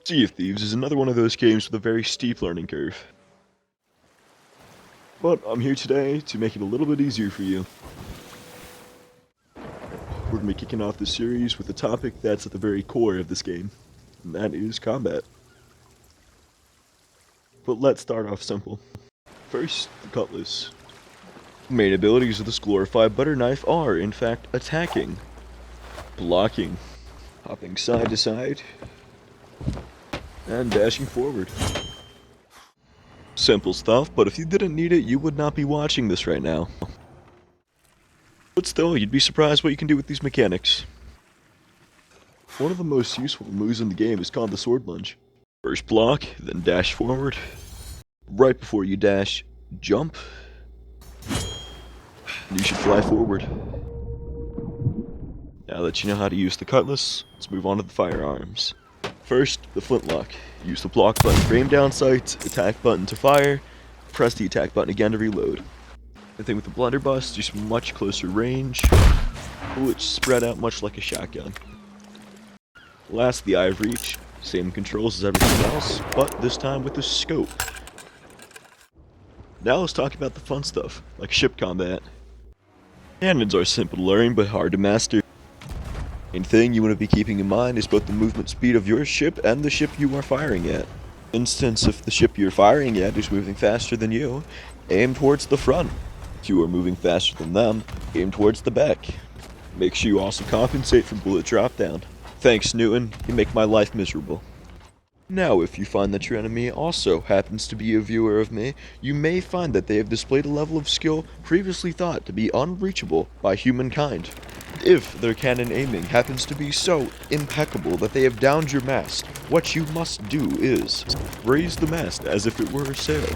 Sea of Thieves is another one of those games with a very steep learning curve. But I'm here today to make it a little bit easier for you. We're going to be kicking off this series with a topic that's at the very core of this game, and that is combat. But let's start off simple. First, the Cutlass. The main abilities of this glorified butter knife are, in fact, attacking, blocking, hopping side to side, and dashing forward. Simple stuff, but if you didn't need it, you would not be watching this right now. But still, you'd be surprised what you can do with these mechanics. One of the most useful moves in the game is called the sword lunge. First block, then dash forward. Right before you dash, jump. And you should fly forward. Now that you know how to use the Cutlass, let's move on to the firearms. First, the flintlock. Use the block button for aim down sights, attack button to fire, press the attack button again to reload. The thing with the blunderbuss, just much closer range, bullets spread out much like a shotgun. Last, the eye of reach. Same controls as everything else, but this time with the scope. Now let's talk about the fun stuff, like ship combat. Cannons are simple to learn, but hard to master. Main thing you want to be keeping in mind is both the movement speed of your ship and the ship you are firing at. For instance, if the ship you're firing at is moving faster than you, aim towards the front. If you are moving faster than them, aim towards the back. Make sure you also compensate for bullet drop down. Thanks, Newton, you make my life miserable. Now, if you find that your enemy also happens to be a viewer of me, you may find that they have displayed a level of skill previously thought to be unreachable by humankind. If their cannon aiming happens to be so impeccable that they have downed your mast, what you must do is raise the mast as if it were a sail,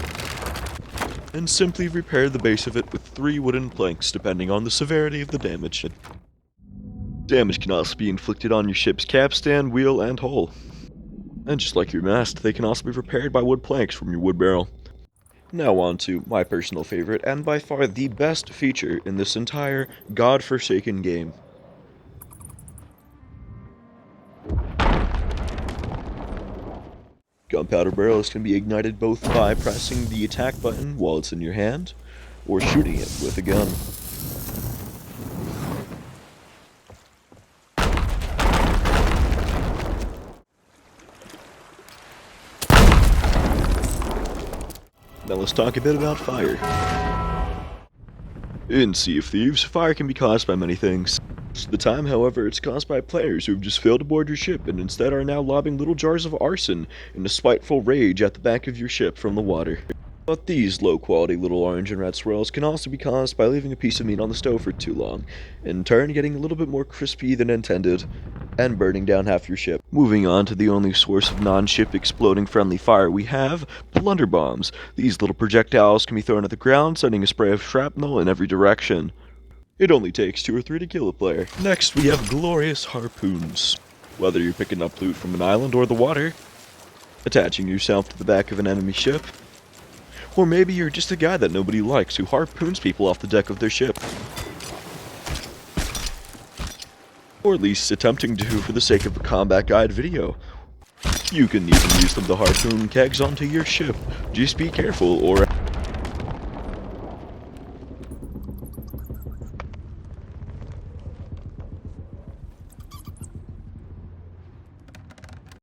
and simply repair the base of it with 3 wooden planks depending on the severity of the damage. Damage can also be inflicted on your ship's capstan, wheel, and hull. And just like your mast, they can also be repaired by wood planks from your wood barrel. Now on to my personal favorite, and by far the best feature in this entire godforsaken game. Gunpowder Barrels can be ignited both by pressing the attack button while it's in your hand, or shooting it with a gun. Now let's talk a bit about fire. In Sea of Thieves, fire can be caused by many things. Most of the time, however, it's caused by players who have just failed to board your ship and instead are now lobbing little jars of arson in a spiteful rage at the back of your ship from the water. But these low-quality little orange and red swirls can also be caused by leaving a piece of meat on the stove for too long, in turn getting a little bit more crispy than intended, and burning down half your ship. Moving on to the only source of non-ship exploding friendly fire we have, Blunder Bombs. These little projectiles can be thrown at the ground, sending a spray of shrapnel in every direction. It only takes 2 or 3 to kill a player. Next, we have glorious Harpoons. Whether you're picking up loot from an island or the water, attaching yourself to the back of an enemy ship, or maybe you're just a guy that nobody likes who harpoons people off the deck of their ship. Or at least attempting to for the sake of a combat guide video. You can even use them to harpoon kegs onto your ship. Just be careful or